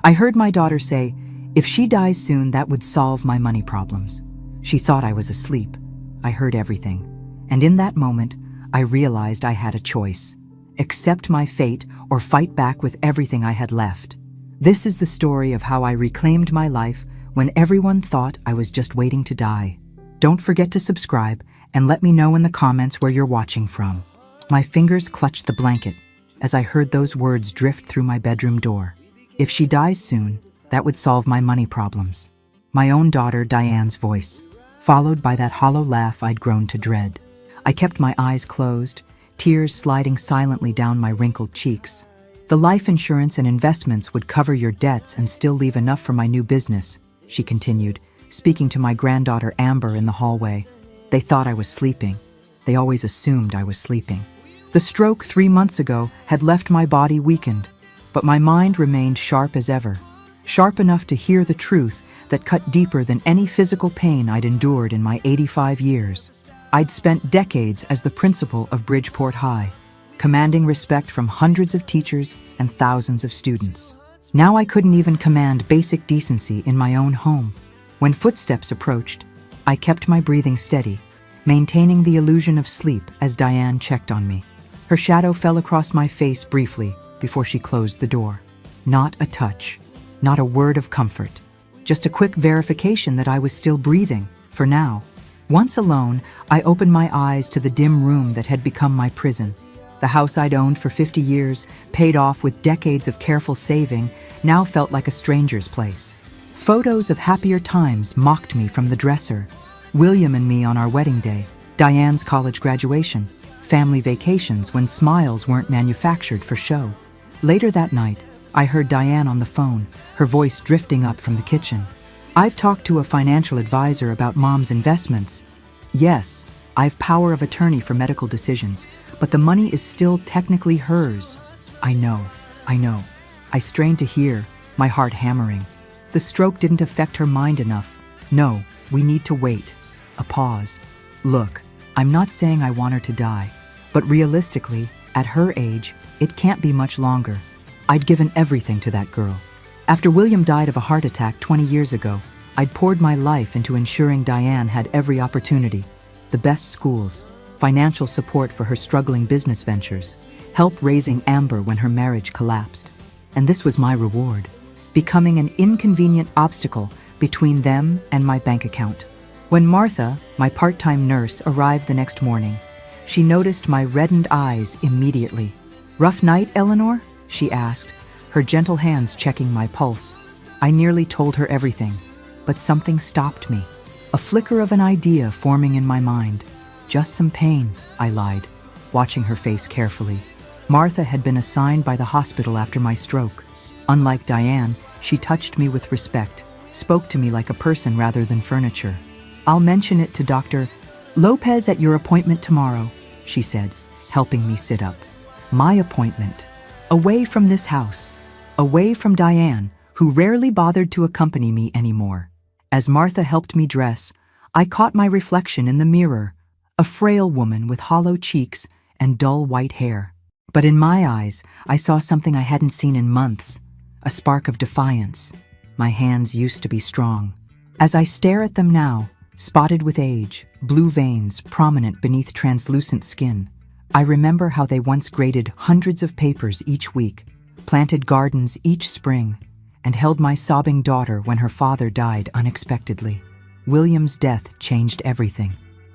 I heard my daughter say, if she dies soon, that would solve my money problems. She thought I was asleep. I heard everything. And in that moment, I realized I had a choice. Accept my fate or fight back with everything I had left. This is the story of how I reclaimed my life when everyone thought I was just waiting to die. Don't forget to subscribe and let me know in the comments where you're watching from. My fingers clutched the blanket as I heard those words drift through my bedroom door. If she dies soon, that would solve my money problems. My own daughter Diane's voice, followed by that hollow laugh I'd grown to dread. I kept my eyes closed, tears sliding silently down my wrinkled cheeks. The life insurance and investments would cover your debts and still leave enough for my new business, she continued, speaking to my granddaughter Amber in the hallway. They thought I was sleeping. They always assumed I was sleeping. The stroke 3 months ago had left my body weakened, but my mind remained sharp as ever, sharp enough to hear the truth that cut deeper than any physical pain I'd endured in my 85 years. I'd spent decades as the principal of Bridgeport High, commanding respect from hundreds of teachers and thousands of students. Now I couldn't even command basic decency in my own home. When footsteps approached, I kept my breathing steady, maintaining the illusion of sleep as Diane checked on me. Her shadow fell across my face briefly before she closed the door. Not a touch, not a word of comfort, just a quick verification that I was still breathing, for now. Once alone, I opened my eyes to the dim room that had become my prison. The house I'd owned for 50 years, paid off with decades of careful saving, now felt like a stranger's place. Photos of happier times mocked me from the dresser. William and me on our wedding day, Diane's college graduation, family vacations when smiles weren't manufactured for show. Later that night, I heard Diane on the phone, her voice drifting up from the kitchen. I've talked to a financial advisor about Mom's investments. Yes, I've power of attorney for medical decisions, but the money is still technically hers. I know. I strained to hear, my heart hammering. The stroke didn't affect her mind enough. No, we need to wait. A pause. Look, I'm not saying I want her to die, but realistically, at her age, it can't be much longer. I'd given everything to that girl. After William died of a heart attack 20 years ago, I'd poured my life into ensuring Diane had every opportunity. The best schools, financial support for her struggling business ventures, help raising Amber when her marriage collapsed. And this was my reward, becoming an inconvenient obstacle between them and my bank account. When Martha, my part-time nurse, arrived the next morning, she noticed my reddened eyes immediately. "Rough night, Eleanor?" she asked, her gentle hands checking my pulse. I nearly told her everything, but something stopped me. A flicker of an idea forming in my mind. "Just some pain," I lied, watching her face carefully. Martha had been assigned by the hospital after my stroke. Unlike Diane, she touched me with respect, spoke to me like a person rather than furniture. "I'll mention it to Dr. Lopez at your appointment tomorrow," she said, helping me sit up. My appointment. Away from this house. Away from Diane, who rarely bothered to accompany me anymore. As Martha helped me dress, I caught my reflection in the mirror, a frail woman with hollow cheeks and dull white hair. But in my eyes, I saw something I hadn't seen in months, a spark of defiance. My hands used to be strong. As I stare at them now, spotted with age, blue veins prominent beneath translucent skin, I remember how they once graded hundreds of papers each week, planted gardens each spring, and held my sobbing daughter when her father died unexpectedly. William's death changed everything.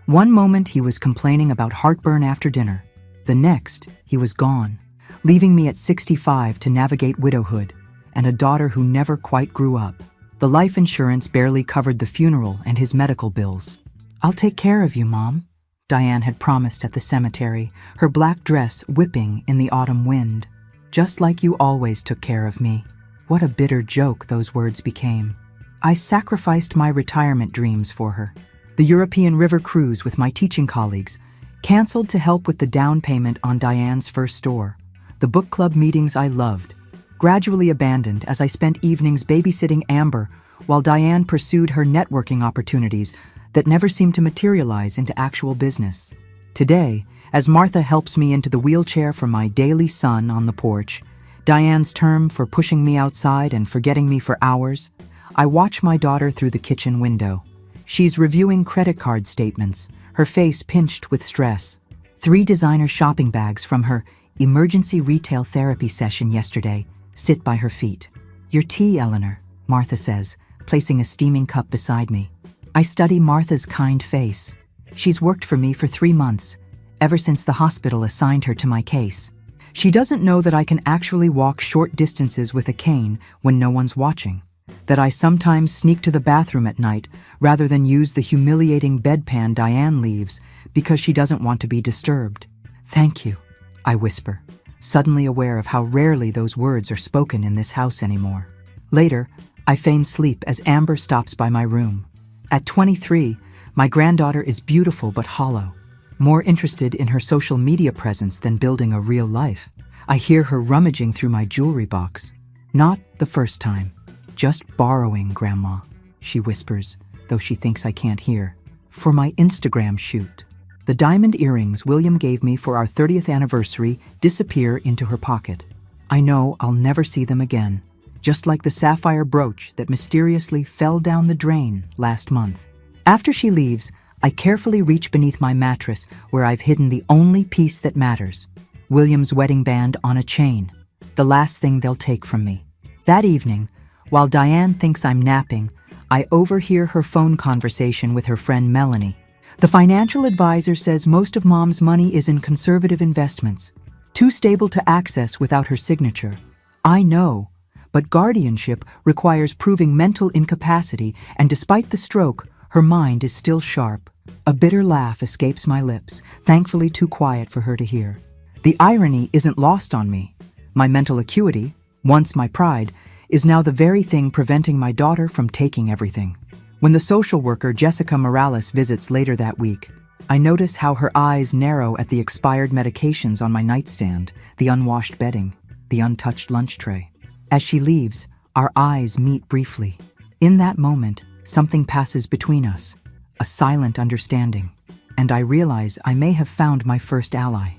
One moment he was complaining about heartburn after dinner. The next, he was gone, leaving me at 65 to navigate widowhood and a daughter who never quite grew up. The life insurance barely covered the funeral and his medical bills. "I'll take care of you, Mom," Diane had promised at the cemetery, her black dress whipping in the autumn wind. "Just like you always took care of me." What a bitter joke those words became. I sacrificed my retirement dreams for her. The European river cruise with my teaching colleagues, canceled to help with the down payment on Diane's first store. The book club meetings I loved, gradually abandoned as I spent evenings babysitting Amber while Diane pursued her networking opportunities that never seemed to materialize into actual business. Today, as Martha helps me into the wheelchair for my daily son on the porch, Diane's term for pushing me outside and forgetting me for hours. I watch my daughter through the kitchen window. She's reviewing credit card statements, her face pinched with stress. 3 designer shopping bags from her emergency retail therapy session yesterday sit by her feet. "Your tea, Eleanor," Martha says, placing a steaming cup beside me. I study Martha's kind face. She's worked for me for 3 months, ever since the hospital assigned her to my case. She doesn't know that I can actually walk short distances with a cane when no one's watching, that I sometimes sneak to the bathroom at night rather than use the humiliating bedpan Diane leaves because she doesn't want to be disturbed. "Thank you," I whisper, suddenly aware of how rarely those words are spoken in this house anymore. Later, I feign sleep as Amber stops by my room. At 23, my granddaughter is beautiful but hollow, more interested in her social media presence than building a real life. I hear her rummaging through my jewelry box. "Not the first time. Just borrowing, Grandma," she whispers, though she thinks I can't hear. "For my Instagram shoot." The diamond earrings William gave me for our 30th anniversary disappear into her pocket. I know I'll never see them again, just like the sapphire brooch that mysteriously fell down the drain last month. After she leaves, I carefully reach beneath my mattress where I've hidden the only piece that matters, William's wedding band on a chain, the last thing they'll take from me. That evening, while Diane thinks I'm napping, I overhear her phone conversation with her friend Melanie. The financial advisor says most of Mom's money is in conservative investments, too stable to access without her signature. I know, but guardianship requires proving mental incapacity, and despite the stroke, her mind is still sharp. A bitter laugh escapes my lips, thankfully too quiet for her to hear. The irony isn't lost on me. My mental acuity, once my pride, is now the very thing preventing my daughter from taking everything. When the social worker Jessica Morales visits later that week, I notice how her eyes narrow at the expired medications on my nightstand, the unwashed bedding, the untouched lunch tray. As she leaves, our eyes meet briefly. In that moment, something passes between us, a silent understanding, and I realize I may have found my first ally.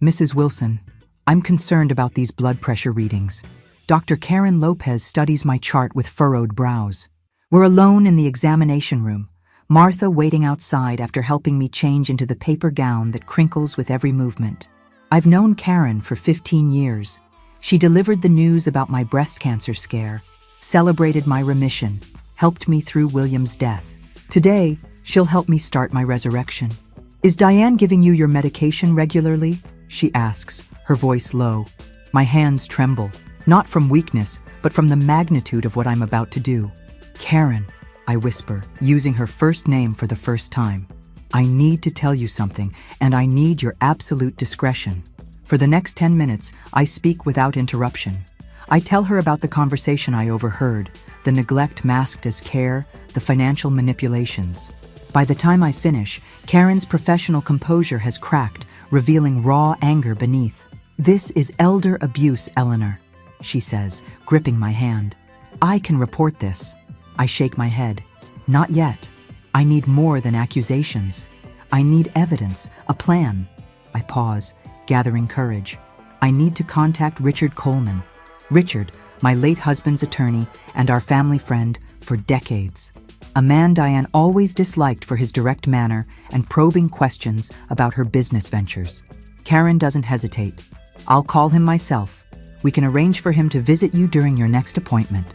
"Mrs. Wilson, I'm concerned about these blood pressure readings. Dr. Karen Lopez studies my chart with furrowed brows." We're alone in the examination room, Martha waiting outside after helping me change into the paper gown that crinkles with every movement. I've known Karen for 15 years. She delivered the news about my breast cancer scare, celebrated my remission, helped me through William's death. Today, she'll help me start my resurrection. "Is Diane giving you your medication regularly?" she asks, her voice low. My hands tremble, not from weakness, but from the magnitude of what I'm about to do. "Karen," I whisper, using her first name for the first time. "I need to tell you something, and I need your absolute discretion." For the next 10 minutes, I speak without interruption. I tell her about the conversation I overheard, the neglect masked as care, the financial manipulations. By the time I finish, Karen's professional composure has cracked, revealing raw anger beneath. "This is elder abuse, Eleanor," she says, gripping my hand. "I can report this." I shake my head. "Not yet. I need more than accusations. I need evidence, a plan." I pause, gathering courage. "I need to contact Richard Coleman. Richard, my late husband's attorney and our family friend for decades. A man Diane always disliked for his direct manner and probing questions about her business ventures." Karen doesn't hesitate. "I'll call him myself. We can arrange for him to visit you during your next appointment."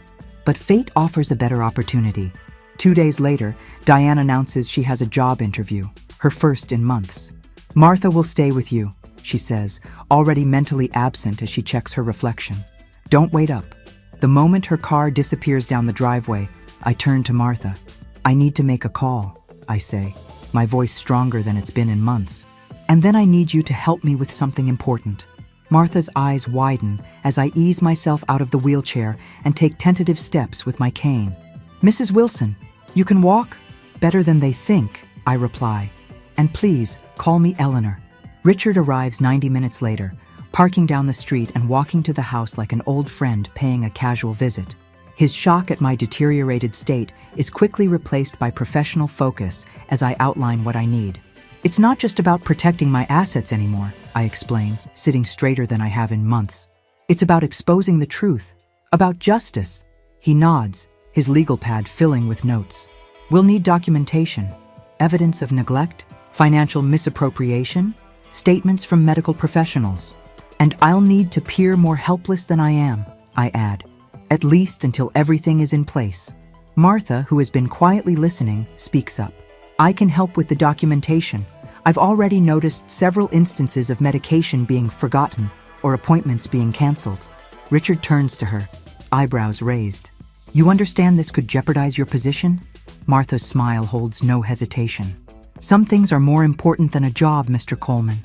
But fate offers a better opportunity. 2 days later, Diane announces she has a job interview, her first in months. "Martha will stay with you," she says, already mentally absent as she checks her reflection. "Don't wait up." The moment her car disappears down the driveway, I turn to Martha. "I need to make a call," I say, my voice stronger than it's been in months. "And then I need you to help me with something important." Martha's eyes widen as I ease myself out of the wheelchair and take tentative steps with my cane. "Mrs. Wilson, you can walk?" "Better than they think," I reply. "And please, call me Eleanor." Richard arrives 90 minutes later, parking down the street and walking to the house like an old friend paying a casual visit. His shock at my deteriorated state is quickly replaced by professional focus as I outline what I need. "It's not just about protecting my assets anymore," I explain, sitting straighter than I have in months. It's about exposing the truth, about justice. He nods, his legal pad filling with notes. We'll need documentation, evidence of neglect, financial misappropriation, statements from medical professionals. And I'll need to appear more helpless than I am, I add, at least until everything is in place. Martha, who has been quietly listening, speaks up. I can help with the documentation. I've already noticed several instances of medication being forgotten or appointments being canceled. Richard turns to her, eyebrows raised. You understand this could jeopardize your position? Martha's smile holds no hesitation. Some things are more important than a job, Mr. Coleman.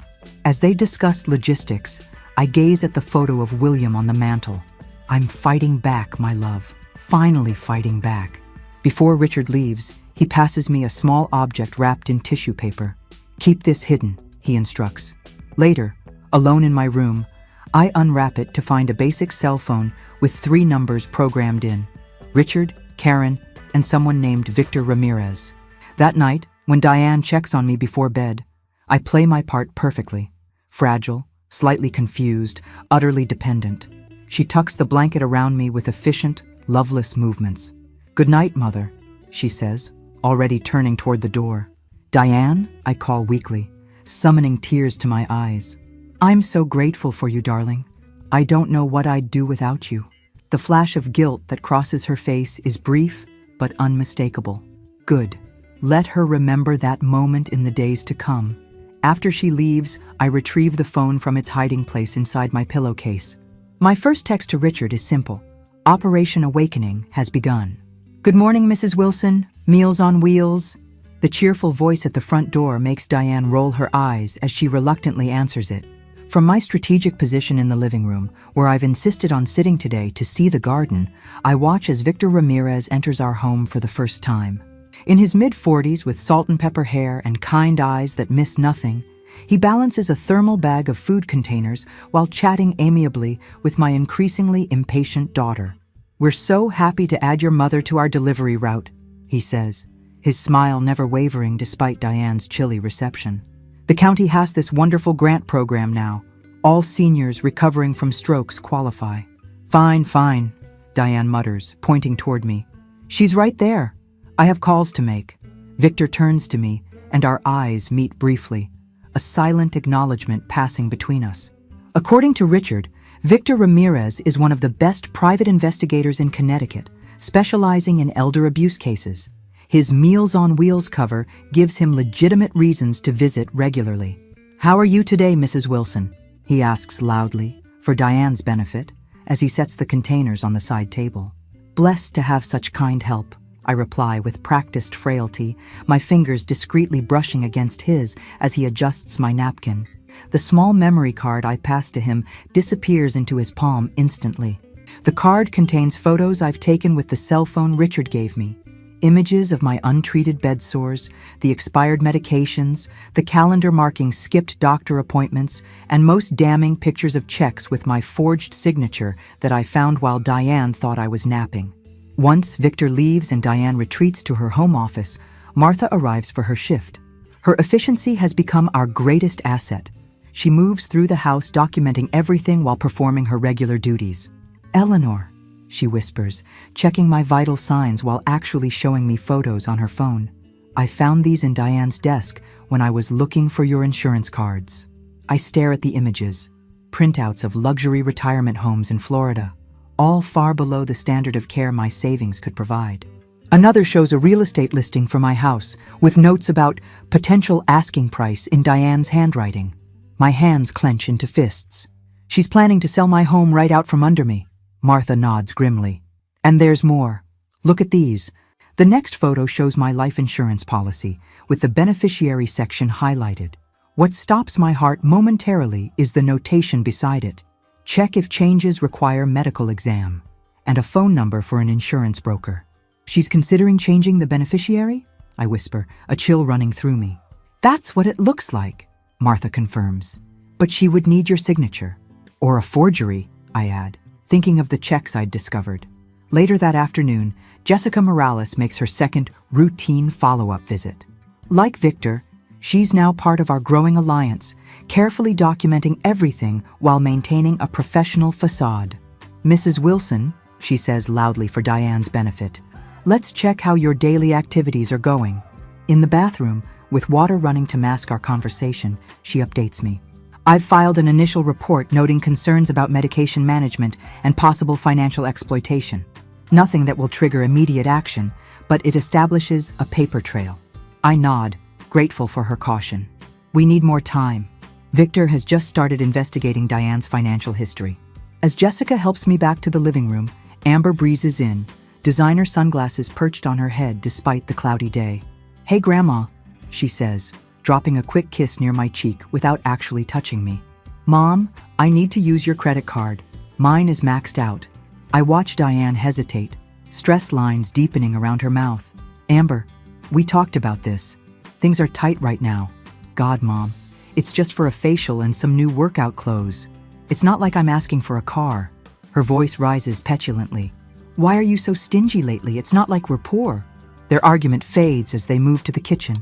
As they discuss logistics, I gaze at the photo of William on the mantel. I'm fighting back, my love. Finally fighting back. Before Richard leaves, he passes me a small object wrapped in tissue paper. Keep this hidden, he instructs. Later, alone in my room, I unwrap it to find a basic cell phone with 3 numbers programmed in. Richard, Karen, and someone named Victor Ramirez. That night, when Diane checks on me before bed, I play my part perfectly. Fragile, slightly confused, utterly dependent. She tucks the blanket around me with efficient, loveless movements. Good night, Mother, she says, already turning toward the door. Diane, I call weakly, summoning tears to my eyes. I'm so grateful for you, darling. I don't know what I'd do without you. The flash of guilt that crosses her face is brief but unmistakable. Good. Let her remember that moment in the days to come. After she leaves, I retrieve the phone from its hiding place inside my pillowcase. My first text to Richard is simple. Operation Awakening has begun. Good morning, Mrs. Wilson. Meals on wheels. The cheerful voice at the front door makes Diane roll her eyes as she reluctantly answers it. From my strategic position in the living room, where I've insisted on sitting today to see the garden, I watch as Victor Ramirez enters our home for the first time. In his mid-40s, with salt and pepper hair and kind eyes that miss nothing, he balances a thermal bag of food containers while chatting amiably with my increasingly impatient daughter. We're so happy to add your mother to our delivery route, he says, his smile never wavering despite Diane's chilly reception. The county has this wonderful grant program now. All seniors recovering from strokes qualify. Fine, Diane mutters, pointing toward me. She's right there. I have calls to make. Victor turns to me, and our eyes meet briefly, a silent acknowledgement passing between us. According to Richard, Victor Ramirez is one of the best private investigators in Connecticut, specializing in elder abuse cases. His Meals on Wheels cover gives him legitimate reasons to visit regularly. How are you today, Mrs. Wilson? He asks loudly, for Diane's benefit, as he sets the containers on the side table. Blessed to have such kind help, I reply with practiced frailty, my fingers discreetly brushing against his as he adjusts my napkin. The small memory card I pass to him disappears into his palm instantly. The card contains photos I've taken with the cell phone Richard gave me. Images of my untreated bed sores, the expired medications, the calendar marking skipped doctor appointments, and most damning pictures of checks with my forged signature that I found while Diane thought I was napping. Once Victor leaves and Diane retreats to her home office, Martha arrives for her shift. Her efficiency has become our greatest asset. She moves through the house documenting everything while performing her regular duties. Eleanor, she whispers, checking my vital signs while actually showing me photos on her phone. I found these in Diane's desk when I was looking for your insurance cards. I stare at the images, printouts of luxury retirement homes in Florida, all far below the standard of care my savings could provide. Another shows a real estate listing for my house with notes about potential asking price in Diane's handwriting. My hands clench into fists. She's planning to sell my home right out from under me. Martha nods grimly. And there's more. Look at these. The next photo shows my life insurance policy, with the beneficiary section highlighted. What stops my heart momentarily is the notation beside it. Check if changes require medical exam, and a phone number for an insurance broker. She's considering changing the beneficiary? I whisper, a chill running through me. That's what it looks like, Martha confirms. But she would need your signature. Or a forgery, I add, thinking of the checks I'd discovered. Later that afternoon, Jessica Morales makes her second routine follow-up visit. Like Victor, she's now part of our growing alliance, carefully documenting everything while maintaining a professional facade. "Mrs. Wilson," she says loudly for Diane's benefit, "let's check how your daily activities are going." In the bathroom, with water running to mask our conversation, she updates me. "I've filed an initial report noting concerns about medication management and possible financial exploitation. Nothing that will trigger immediate action, but it establishes a paper trail." I nod, grateful for her caution. "We need more time." Victor has just started investigating Diane's financial history. As Jessica helps me back to the living room, Amber breezes in, designer sunglasses perched on her head despite the cloudy day. "Hey, Grandma," she says, dropping a quick kiss near my cheek without actually touching me. "Mom, I need to use your credit card. Mine is maxed out." I watch Diane hesitate, stress lines deepening around her mouth. "Amber, we talked about this. Things are tight right now." "God, Mom, it's just for a facial and some new workout clothes. It's not like I'm asking for a car." Her voice rises petulantly. "Why are you so stingy lately? It's not like we're poor." Their argument fades as they move to the kitchen,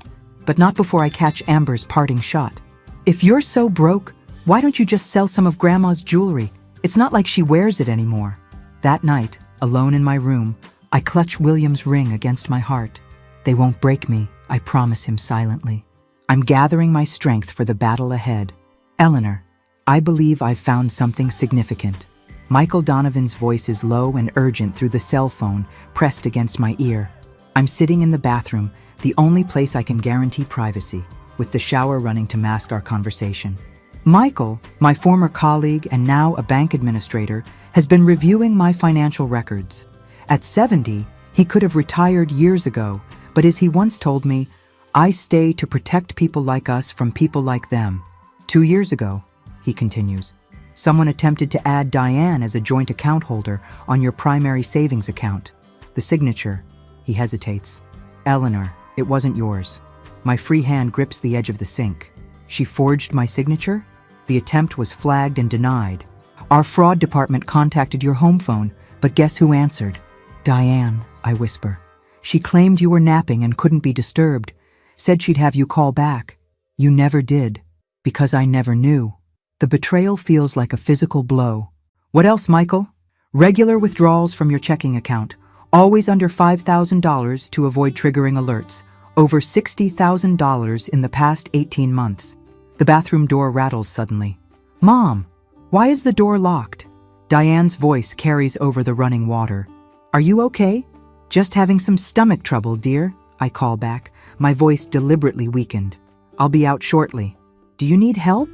but not before I catch Amber's parting shot. "If you're so broke, why don't you just sell some of Grandma's jewelry? It's not like she wears it anymore." That night, alone in my room, I clutch William's ring against my heart. "They won't break me," I promise him silently. I'm gathering my strength for the battle ahead. "Eleanor, I believe I've found something significant." Michael Donovan's voice is low and urgent through the cell phone pressed against my ear. I'm sitting in the bathroom, the only place I can guarantee privacy, with the shower running to mask our conversation. Michael, my former colleague and now a bank administrator, has been reviewing my financial records. At 70, he could have retired years ago, but as he once told me, "I stay to protect people like us from people like them." 2 years ago, he continues, someone attempted to add Diane as a joint account holder on your primary savings account. The signature, he hesitates. "Eleanor, it wasn't yours." My free hand grips the edge of the sink. "She forged my signature?" The attempt was flagged and denied. "Our fraud department contacted your home phone, but guess who answered?" "Diane," I whisper. "She claimed you were napping and couldn't be disturbed. Said she'd have you call back. You never did, because I never knew." The betrayal feels like a physical blow. "What else, Michael?" "Regular withdrawals from your checking account, always under $5,000 to avoid triggering alerts. Over $60,000 in the past 18 months. The bathroom door rattles suddenly. "Mom, why is the door locked?" Diane's voice carries over the running water. "Are you okay?" "Just having some stomach trouble, dear," I call back, my voice deliberately weakened. "I'll be out shortly." "Do you need help?"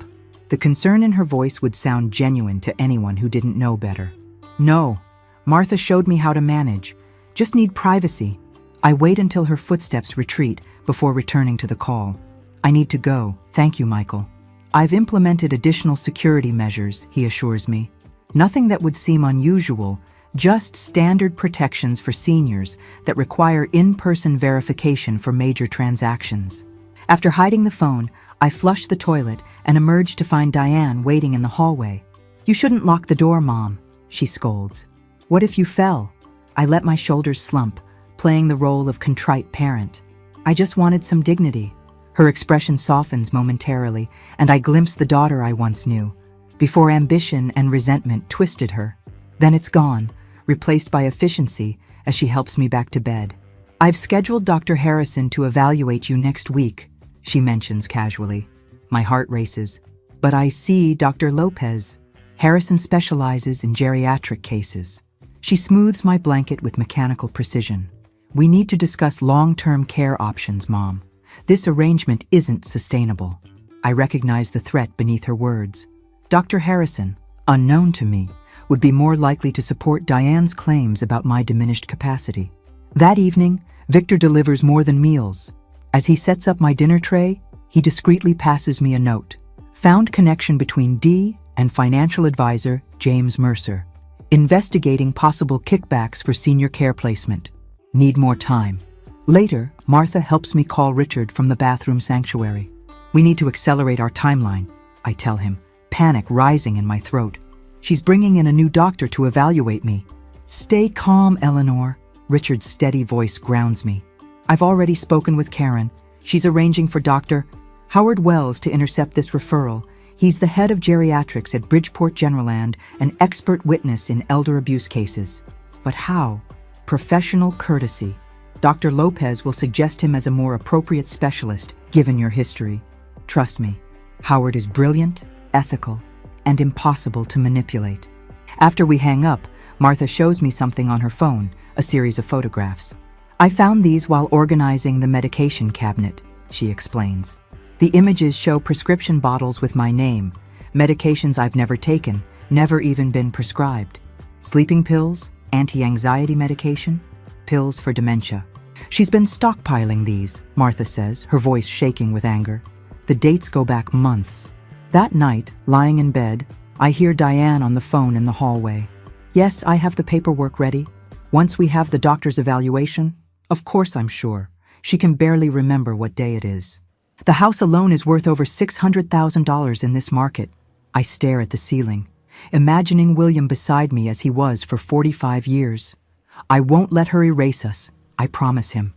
The concern in her voice would sound genuine to anyone who didn't know better. "No, Martha showed me how to manage. Just need privacy." I wait until her footsteps retreat before returning to the call. "I need to go. Thank you, Michael." "I've implemented additional security measures," he assures me. "Nothing that would seem unusual, just standard protections for seniors that require in-person verification for major transactions." After hiding the phone, I flush the toilet and emerge to find Diane waiting in the hallway. "You shouldn't lock the door, Mom," she scolds. "What if you fell?" I let my shoulders slump, playing the role of contrite parent. "I just wanted some dignity." Her expression softens momentarily, and I glimpse the daughter I once knew, before ambition and resentment twisted her. Then it's gone, replaced by efficiency as she helps me back to bed. "I've scheduled Dr. Harrison to evaluate you next week," she mentions casually. My heart races. "But I see Dr. Lopez. Harrison specializes in geriatric cases." She smooths my blanket with mechanical precision. "We need to discuss long-term care options, Mom. This arrangement isn't sustainable." I recognize the threat beneath her words. Dr. Harrison, unknown to me, would be more likely to support Diane's claims about my diminished capacity. That evening, Victor delivers more than meals. As he sets up my dinner tray, he discreetly passes me a note. Found connection between Dee and financial advisor James Mercer. Investigating possible kickbacks for senior care placement. Need more time. Later, Martha helps me call Richard from the bathroom sanctuary. "We need to accelerate our timeline," I tell him, panic rising in my throat. "She's bringing in a new doctor to evaluate me." "Stay calm, Eleanor," Richard's steady voice grounds me. "I've already spoken with Karen. She's arranging for Dr. Howard Wells to intercept this referral. He's the head of geriatrics at Bridgeport General, an expert witness in elder abuse cases. But how? Professional courtesy. Dr. Lopez will suggest him as a more appropriate specialist, given your history. Trust me, Howard is brilliant, ethical, and impossible to manipulate. After we hang up, Martha shows me something on her phone, a series of photographs. I found these while organizing the medication cabinet, she explains. The images show prescription bottles with my name, medications I've never taken, never even been prescribed. Sleeping pills, anti-anxiety medication, pills for dementia. She's been stockpiling these, Martha says, her voice shaking with anger. The dates go back months. That night, lying in bed, I hear Diane on the phone in the hallway. Yes, I have the paperwork ready. Once we have the doctor's evaluation, of course I'm sure. She can barely remember what day it is. The house alone is worth over $600,000 in this market. I stare at the ceiling, imagining William beside me as he was for 45 years. I won't let her erase us, I promise him.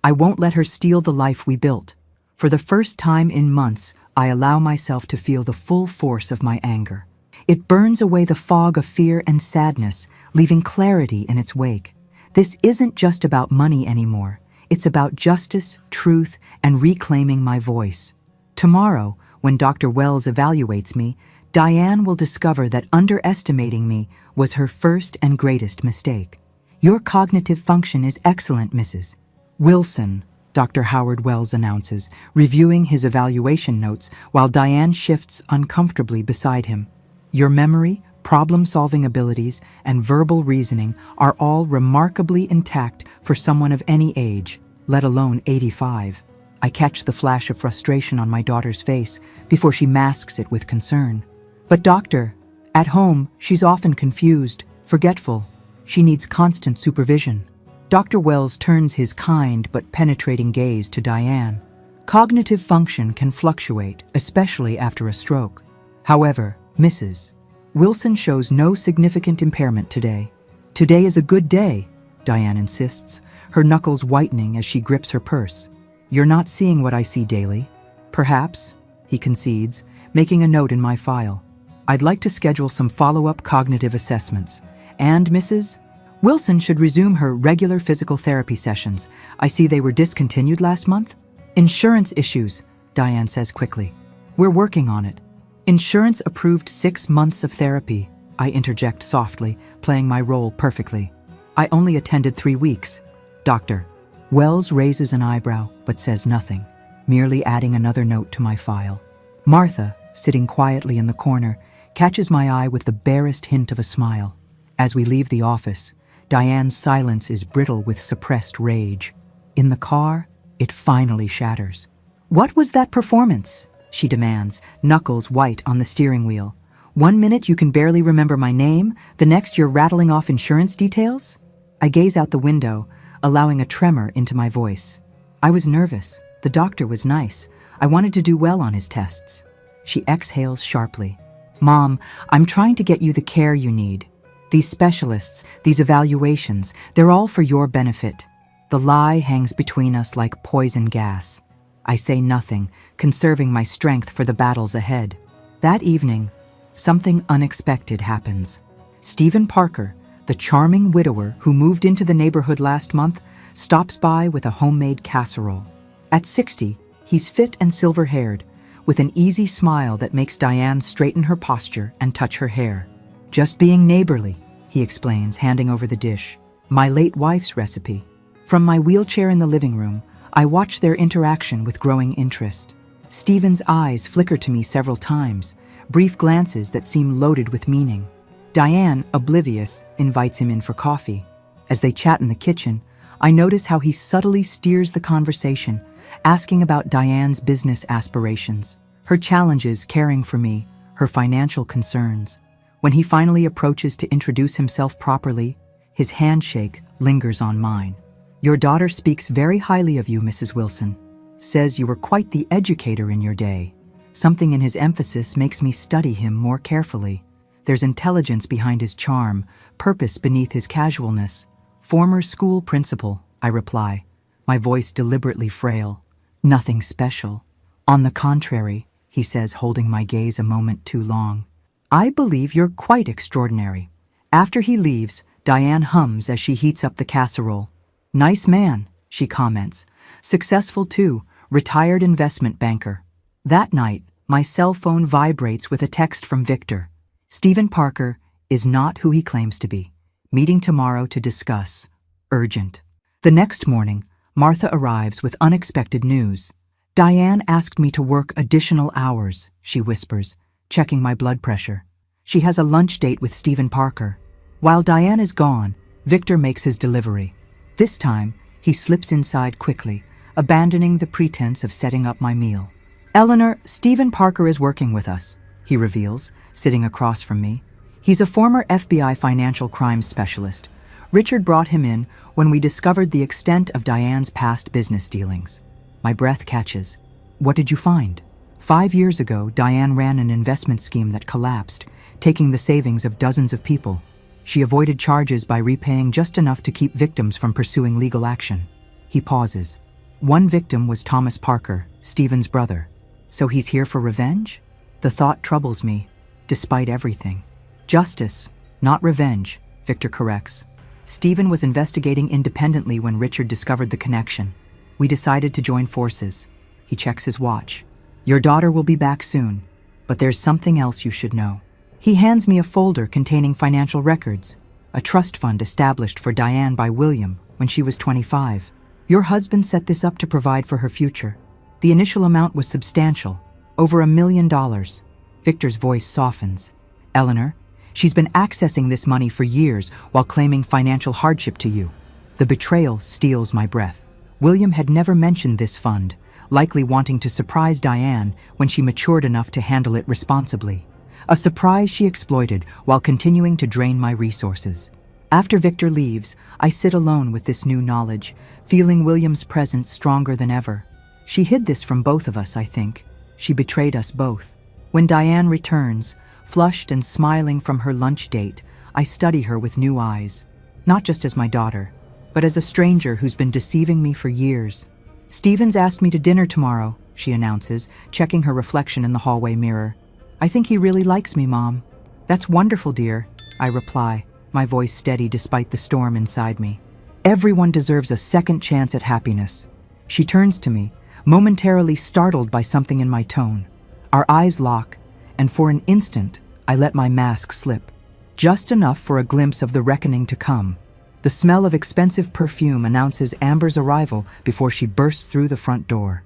I won't let her steal the life we built. For the first time in months, I allow myself to feel the full force of my anger. It burns away the fog of fear and sadness, leaving clarity in its wake. This isn't just about money anymore. It's about justice, truth, and reclaiming my voice. Tomorrow, when Dr. Wells evaluates me, Diane will discover that underestimating me was her first and greatest mistake. Your cognitive function is excellent, Mrs. Wilson, Dr. Howard Wells announces, reviewing his evaluation notes while Diane shifts uncomfortably beside him. Your memory, problem-solving abilities, and verbal reasoning are all remarkably intact for someone of any age, let alone 85. I catch the flash of frustration on my daughter's face before she masks it with concern. But doctor, at home, she's often confused, forgetful. She needs constant supervision. Dr. Wells turns his kind but penetrating gaze to Diane. Cognitive function can fluctuate, especially after a stroke. However, Mrs. Wilson shows no significant impairment today. Today is a good day, Diane insists, her knuckles whitening as she grips her purse. You're not seeing what I see daily. Perhaps, he concedes, making a note in my file. I'd like to schedule some follow-up cognitive assessments. And Mrs. Wilson should resume her regular physical therapy sessions. I see they were discontinued last month. Insurance issues, Diane says quickly. We're working on it. Insurance approved 6 months of therapy, I interject softly, playing my role perfectly. I only attended 3 weeks. Doctor. Wells raises an eyebrow, but says nothing, merely adding another note to my file. Martha, sitting quietly in the corner, catches my eye with the barest hint of a smile. As we leave the office, Diane's silence is brittle with suppressed rage. In the car, it finally shatters. What was that performance? She demands, knuckles white on the steering wheel. 1 minute you can barely remember my name, the next you're rattling off insurance details? I gaze out the window, allowing a tremor into my voice. I was nervous. The doctor was nice. I wanted to do well on his tests. She exhales sharply. Mom, I'm trying to get you the care you need. These specialists, these evaluations, they're all for your benefit. The lie hangs between us like poison gas. I say nothing, conserving my strength for the battles ahead. That evening, something unexpected happens. Stephen Parker, the charming widower who moved into the neighborhood last month, stops by with a homemade casserole. At 60, he's fit and silver-haired, with an easy smile that makes Diane straighten her posture and touch her hair. Just being neighborly, he explains, handing over the dish. My late wife's recipe. From my wheelchair in the living room, I watch their interaction with growing interest. Stephen's eyes flicker to me several times, brief glances that seem loaded with meaning. Diane, oblivious, invites him in for coffee. As they chat in the kitchen, I notice how he subtly steers the conversation, asking about Diane's business aspirations, her challenges caring for me, her financial concerns. When he finally approaches to introduce himself properly, his handshake lingers on mine. Your daughter speaks very highly of you, Mrs. Wilson. Says you were quite the educator in your day. Something in his emphasis makes me study him more carefully. There's intelligence behind his charm, purpose beneath his casualness. Former school principal, I reply, my voice deliberately frail. Nothing special. On the contrary, he says, holding my gaze a moment too long. I believe you're quite extraordinary. After he leaves, Diane hums as she heats up the casserole. Nice man, she comments. Successful too, retired investment banker. That night, my cell phone vibrates with a text from Victor. Stephen Parker is not who he claims to be. Meeting tomorrow to discuss. Urgent. The next morning, Martha arrives with unexpected news. Diane asked me to work additional hours, she whispers, checking my blood pressure. She has a lunch date with Stephen Parker. While Diane is gone, Victor makes his delivery. This time, he slips inside quickly, abandoning the pretense of setting up my meal. Eleanor, Stephen Parker is working with us, he reveals, sitting across from me. He's a former FBI financial crimes specialist. Richard brought him in when we discovered the extent of Diane's past business dealings. My breath catches. What did you find? 5 years ago, Diane ran an investment scheme that collapsed, taking the savings of dozens of people. She avoided charges by repaying just enough to keep victims from pursuing legal action. He pauses. One victim was Thomas Parker, Stephen's brother. So he's here for revenge? The thought troubles me, despite everything. Justice, not revenge, Victor corrects. Stephen was investigating independently when Richard discovered the connection. We decided to join forces. He checks his watch. Your daughter will be back soon, but there's something else you should know. He hands me a folder containing financial records, a trust fund established for Diane by William when she was 25. Your husband set this up to provide for her future. The initial amount was substantial, over $1 million. Victor's voice softens. Eleanor, she's been accessing this money for years while claiming financial hardship to you. The betrayal steals my breath. William had never mentioned this fund, likely wanting to surprise Diane when she matured enough to handle it responsibly. A surprise she exploited while continuing to drain my resources. After Victor leaves, I sit alone with this new knowledge, feeling William's presence stronger than ever. She hid this from both of us, I think. She betrayed us both. When Diane returns, flushed and smiling from her lunch date, I study her with new eyes. Not just as my daughter, but as a stranger who's been deceiving me for years. Stephen's asked me to dinner tomorrow, she announces, checking her reflection in the hallway mirror. I think he really likes me, Mom. That's wonderful, dear, I reply, my voice steady despite the storm inside me. Everyone deserves a second chance at happiness. She turns to me, momentarily startled by something in my tone. Our eyes lock, and for an instant, I let my mask slip. Just enough for a glimpse of the reckoning to come. The smell of expensive perfume announces Amber's arrival before she bursts through the front door.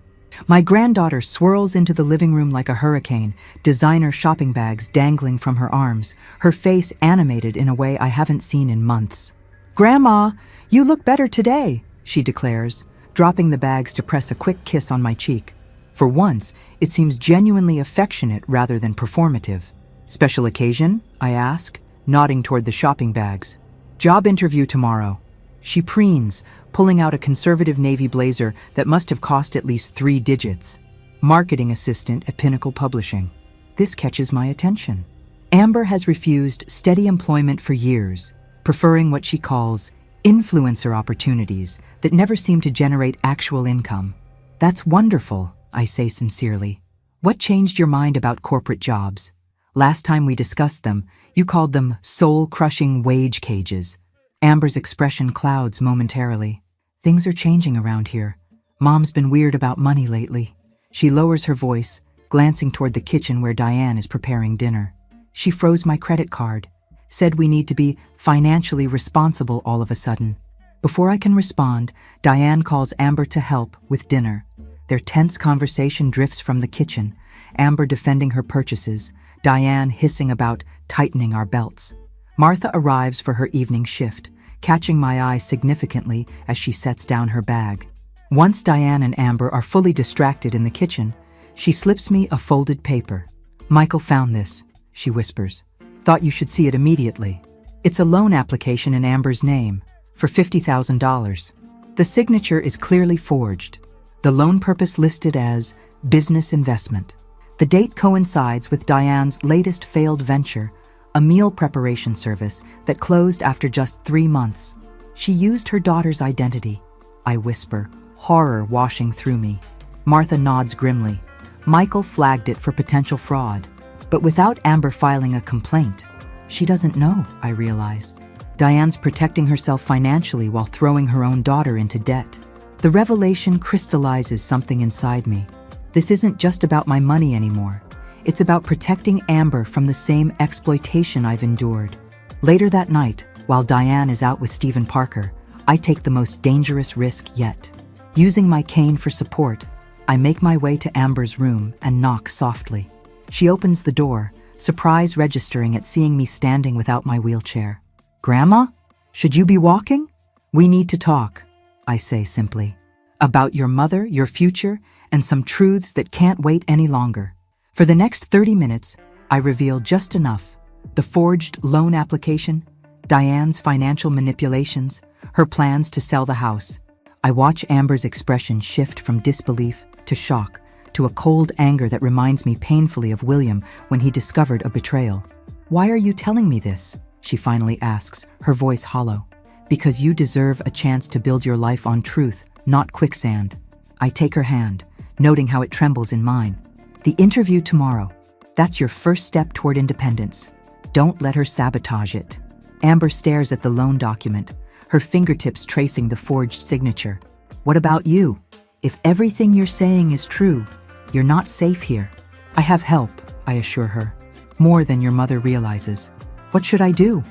My granddaughter swirls into the living room like a hurricane, designer shopping bags dangling from her arms, her face animated in a way I haven't seen in months. Grandma, you look better today, she declares, dropping the bags to press a quick kiss on my cheek. For once, it seems genuinely affectionate rather than performative. Special occasion? I ask, nodding toward the shopping bags. Job interview tomorrow. She preens, pulling out a conservative navy blazer that must have cost at least 3 digits. Marketing assistant at Pinnacle Publishing. This catches my attention. Amber has refused steady employment for years, preferring what she calls influencer opportunities that never seem to generate actual income. That's wonderful, I say sincerely. What changed your mind about corporate jobs? Last time we discussed them, you called them soul-crushing wage cages. Amber's expression clouds momentarily. Things are changing around here. Mom's been weird about money lately. She lowers her voice, glancing toward the kitchen where Diane is preparing dinner. She froze my credit card, said we need to be financially responsible all of a sudden. Before I can respond, Diane calls Amber to help with dinner. Their tense conversation drifts from the kitchen, Amber defending her purchases, Diane hissing about tightening our belts. Martha arrives for her evening shift, catching my eye significantly as she sets down her bag. Once Diane and Amber are fully distracted in the kitchen, she slips me a folded paper. Michael found this, she whispers. Thought you should see it immediately. It's a loan application in Amber's name, for $50,000. The signature is clearly forged. The loan purpose listed as business investment. The date coincides with Diane's latest failed venture, a meal preparation service that closed after just 3 months. She used her daughter's identity, I whisper, horror washing through me. Martha nods grimly. Michael flagged it for potential fraud, but without Amber filing a complaint. She doesn't know, I realize. Diane's protecting herself financially while throwing her own daughter into debt. The revelation crystallizes something inside me. This isn't just about my money anymore. It's about protecting Amber from the same exploitation I've endured. Later that night, while Diane is out with Stephen Parker, I take the most dangerous risk yet. Using my cane for support, I make my way to Amber's room and knock softly. She opens the door, surprise registering at seeing me standing without my wheelchair. "Grandma? Should you be walking?" "We need to talk," I say simply. "About your mother, your future, and some truths that can't wait any longer." For the next 30 minutes, I reveal just enough: the forged loan application, Diane's financial manipulations, her plans to sell the house. I watch Amber's expression shift from disbelief to shock to a cold anger that reminds me painfully of William when he discovered a betrayal. "Why are you telling me this?" she finally asks, her voice hollow. "Because you deserve a chance to build your life on truth, not quicksand." I take her hand, noting how it trembles in mine. "The interview tomorrow. That's your first step toward independence. Don't let her sabotage it." Amber stares at the loan document, her fingertips tracing the forged signature. "What about you? If everything you're saying is true, you're not safe here." "I have help," I assure her. "More than your mother realizes." "What should I do?"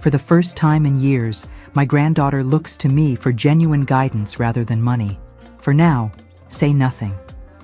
For the first time in years, my granddaughter looks to me for genuine guidance rather than money. For now, say nothing.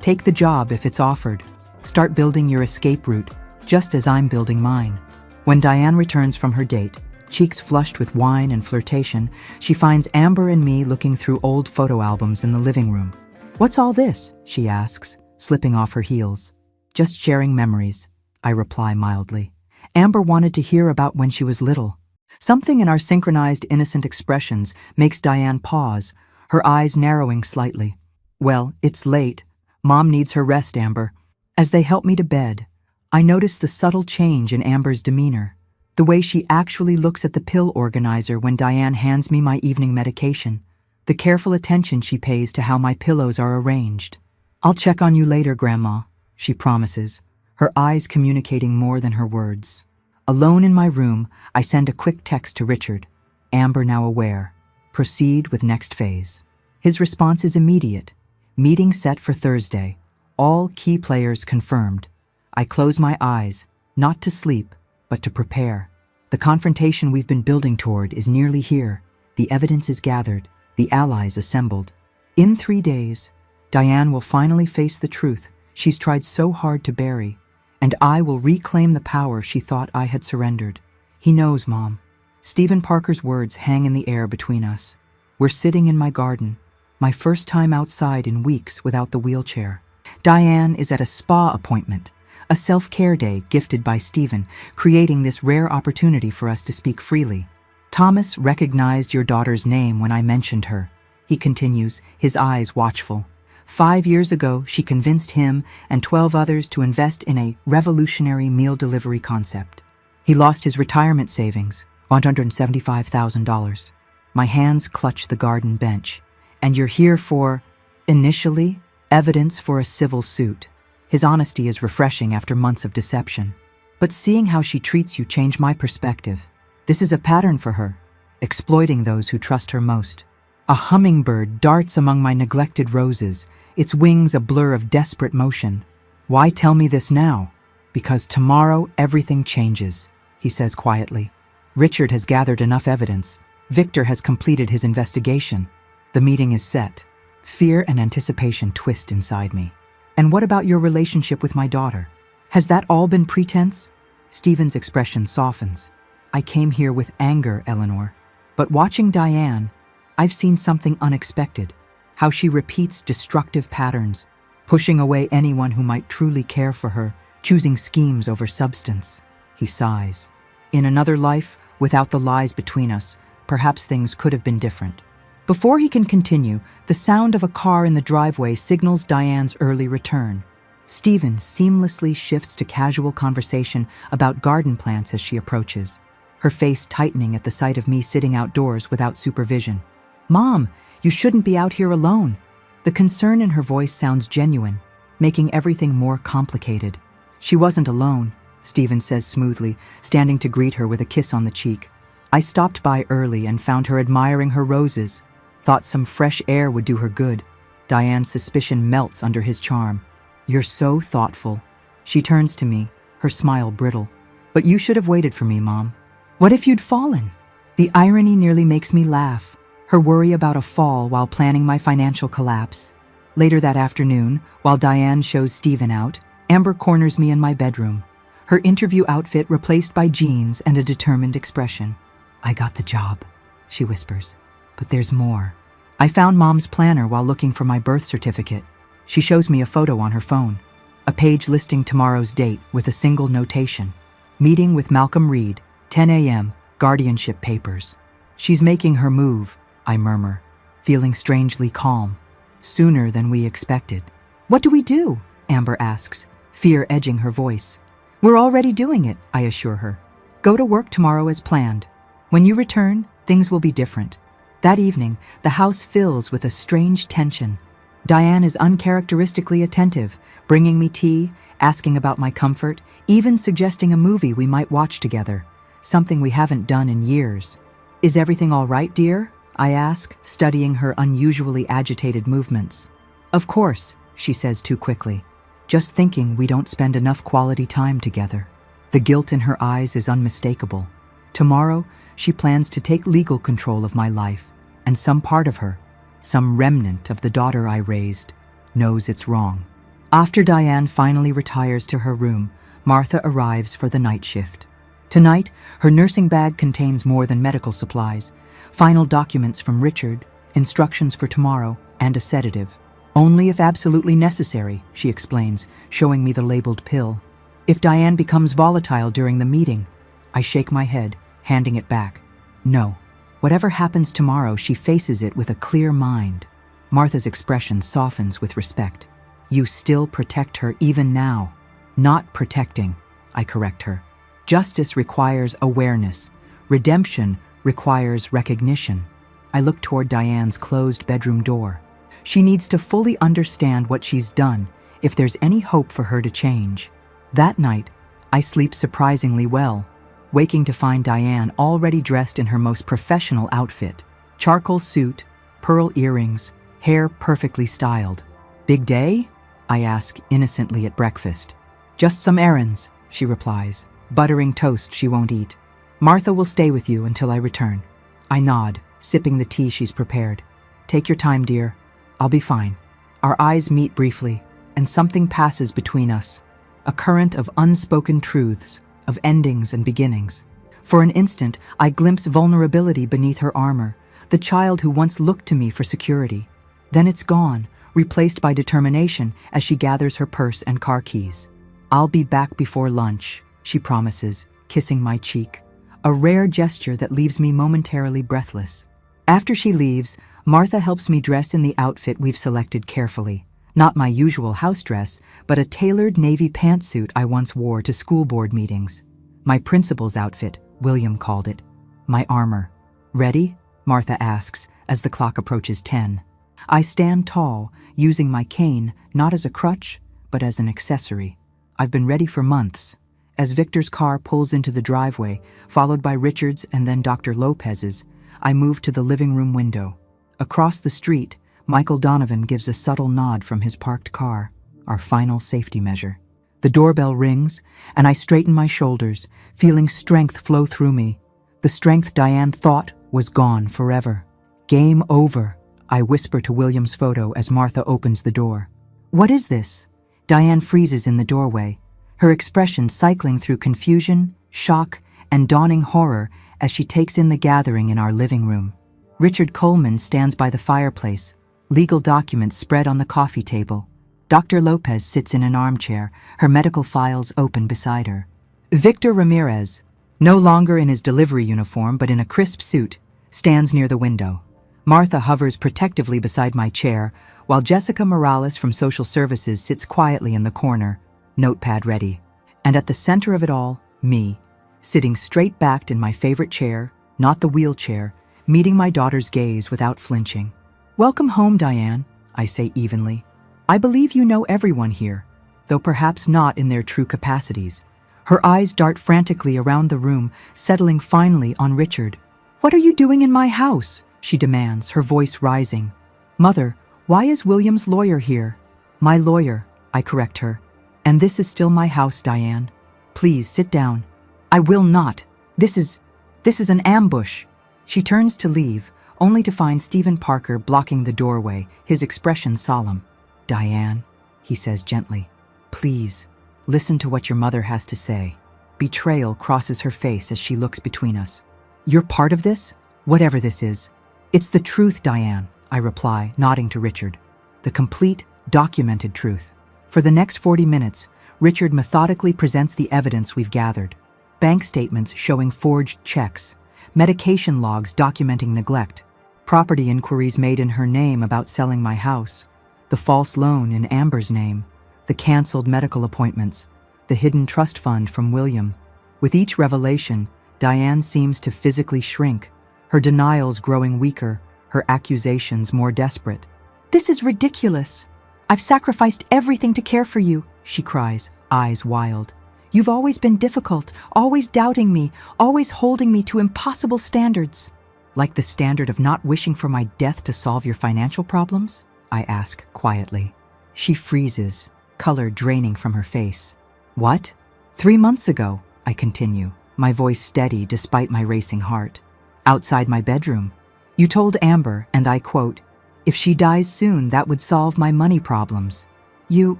Take the job if it's offered. Start building your escape route, just as I'm building mine. When Diane returns from her date, cheeks flushed with wine and flirtation, she finds Amber and me looking through old photo albums in the living room. "What's all this?" she asks, slipping off her heels. "Just sharing memories," I reply mildly. Amber wanted to hear about when she was little. Something in our synchronized innocent expressions makes Diane pause, her eyes narrowing slightly. "Well, it's late. Mom needs her rest, Amber." As they help me to bed, I notice the subtle change in Amber's demeanor, the way she actually looks at the pill organizer when Diane hands me my evening medication, the careful attention she pays to how my pillows are arranged. "I'll check on you later, Grandma," she promises, her eyes communicating more than her words. Alone in my room, I send a quick text to Richard. Amber now aware. Proceed with next phase. His response is immediate. Meeting set for Thursday. All key players confirmed. I close my eyes, not to sleep, but to prepare. The confrontation we've been building toward is nearly here. The evidence is gathered, the allies assembled. In 3 days, Diane will finally face the truth she's tried so hard to bury, and I will reclaim the power she thought I had surrendered. He knows, Mom. Stephen Parker's words hang in the air between us. We're sitting in my garden, my first time outside in weeks without the wheelchair. Diane is at a spa appointment, a self-care day gifted by Stephen, creating this rare opportunity for us to speak freely. "Thomas recognized your daughter's name when I mentioned her," he continues, his eyes watchful. 5 years ago, she convinced him and 12 others to invest in a revolutionary meal delivery concept. He lost his retirement savings, $175,000. My hands clutch the garden bench. "And you're here for," initially, "evidence for a civil suit." His honesty is refreshing after months of deception. "But seeing how she treats you changed my perspective. This is a pattern for her, exploiting those who trust her most. A hummingbird darts among my neglected roses, its wings a blur of desperate motion. Why tell me this now? Because tomorrow everything changes," he says quietly. "Richard has gathered enough evidence. Victor has completed his investigation. The meeting is set." Fear and anticipation twist inside me. "And what about your relationship with my daughter? Has that all been pretense?" Stephen's expression softens. "I came here with anger, Eleanor. But watching Diane, I've seen something unexpected. How she repeats destructive patterns, pushing away anyone who might truly care for her, choosing schemes over substance." He sighs. "In another life, without the lies between us, perhaps things could have been different." Before he can continue, the sound of a car in the driveway signals Diane's early return. Stephen seamlessly shifts to casual conversation about garden plants as she approaches, her face tightening at the sight of me sitting outdoors without supervision. "Mom, you shouldn't be out here alone." The concern in her voice sounds genuine. making everything more complicated. She wasn't alone, Stephen says smoothly, standing to greet her with a kiss on the cheek. I stopped by early and found her admiring her roses. Thought some fresh air would do her good. Diane's suspicion melts under his charm. You're so thoughtful. She turns to me, her smile brittle. But you should have waited for me, Mom. What if you'd fallen? The irony nearly makes me laugh. Her worry about a fall while planning my financial collapse. Later that afternoon, while Diane shows Stephen out, Amber corners me in my bedroom. Her interview outfit replaced by jeans and a determined expression. I got the job, she whispers. But there's more. I found Mom's planner while looking for my birth certificate. She shows me a photo on her phone. A page listing tomorrow's date with a single notation. Meeting with Malcolm Reed, 10 a.m., guardianship papers. She's making her move, I murmur, feeling strangely calm. Sooner than we expected. What do we do? Amber asks, fear edging her voice. We're already doing it, I assure her. Go to work tomorrow as planned. When you return, things will be different. That evening, the house fills with a strange tension. Diane is uncharacteristically attentive, bringing me tea, asking about my comfort, even suggesting a movie we might watch together, something we haven't done in years. Is everything all right, dear? I ask, studying her unusually agitated movements. Of course, she says too quickly. Just thinking we don't spend enough quality time together. The guilt in her eyes is unmistakable. Tomorrow, she plans to take legal control of my life, and some part of her, some remnant of the daughter I raised, knows it's wrong. After Diane finally retires to her room, Martha arrives for the night shift. Tonight, her nursing bag contains more than medical supplies, final documents from Richard, instructions for tomorrow, and a sedative. Only if absolutely necessary, she explains, showing me the labeled pill. If Diane becomes volatile during the meeting, I shake my head, handing it back. No. Whatever happens tomorrow, she faces it with a clear mind. Martha's expression softens with respect. You still protect her even now. Not protecting, I correct her. Justice requires awareness. Redemption requires recognition. I look toward Diane's closed bedroom door. She needs to fully understand what she's done if there's any hope for her to change. That night, I sleep surprisingly well, waking to find Diane already dressed in her most professional outfit. Charcoal suit, pearl earrings, hair perfectly styled. Big day? I ask innocently at breakfast. Just some errands, she replies, buttering toast she won't eat. Martha will stay with you until I return. I nod, sipping the tea she's prepared. Take your time, dear. I'll be fine. Our eyes meet briefly, and something passes between us. A current of unspoken truths, of endings and beginnings. For an instant, I glimpse vulnerability beneath her armor, the child who once looked to me for security. Then it's gone, replaced by determination as she gathers her purse and car keys. I'll be back before lunch, she promises, kissing my cheek. A rare gesture that leaves me momentarily breathless. After she leaves, Martha helps me dress in the outfit we've selected carefully. Not my usual house dress, but a tailored navy pantsuit I once wore to school board meetings. My principal's outfit, William called it. My armor. Ready? Martha asks as the clock approaches 10. I stand tall, using my cane not as a crutch, but as an accessory. I've been ready for months. As Victor's car pulls into the driveway, followed by Richard's and then Dr. Lopez's, I move to the living room window. Across the street, Michael Donovan gives a subtle nod from his parked car, our final safety measure. The doorbell rings, and I straighten my shoulders, feeling strength flow through me. The strength Diane thought was gone forever. Game over, I whisper to William's photo as Martha opens the door. What is this? Diane freezes in the doorway, her expression cycling through confusion, shock, and dawning horror as she takes in the gathering in our living room. Richard Coleman stands by the fireplace, legal documents spread on the coffee table. Dr. Lopez sits in an armchair, her medical files open beside her. Victor Ramirez, no longer in his delivery uniform but in a crisp suit, stands near the window. Martha hovers protectively beside my chair, while Jessica Morales from Social Services sits quietly in the corner, notepad ready. And at the center of it all, me, sitting straight-backed in my favorite chair, not the wheelchair, meeting my daughter's gaze without flinching. Welcome home, Diane, I say evenly. I believe you know everyone here, though perhaps not in their true capacities. Her eyes dart frantically around the room, settling finally on Richard. What are you doing in my house? She demands, her voice rising. Mother, why is William's lawyer here? My lawyer, I correct her. And this is still my house, Diane. Please sit down. I will not. This is an ambush. She turns to leave, only to find Stephen Parker blocking the doorway, his expression solemn. Diane, he says gently, please, listen to what your mother has to say. Betrayal crosses her face as she looks between us. You're part of this? Whatever this is. It's the truth, Diane, I reply, nodding to Richard. The complete, documented truth. For the next 40 minutes, Richard methodically presents the evidence we've gathered. Bank statements showing forged checks, medication logs documenting neglect, property inquiries made in her name about selling my house, the false loan in Amber's name, the canceled medical appointments, the hidden trust fund from William. With each revelation, Diane seems to physically shrink, her denials growing weaker, her accusations more desperate. This is ridiculous. I've sacrificed everything to care for you, she cries, eyes wild. You've always been difficult, always doubting me, always holding me to impossible standards. Like the standard of not wishing for my death to solve your financial problems? I ask quietly. She freezes, color draining from her face. What? 3 months ago, I continue, my voice steady despite my racing heart. Outside my bedroom, you told Amber, and I quote, if she dies soon, that would solve my money problems. You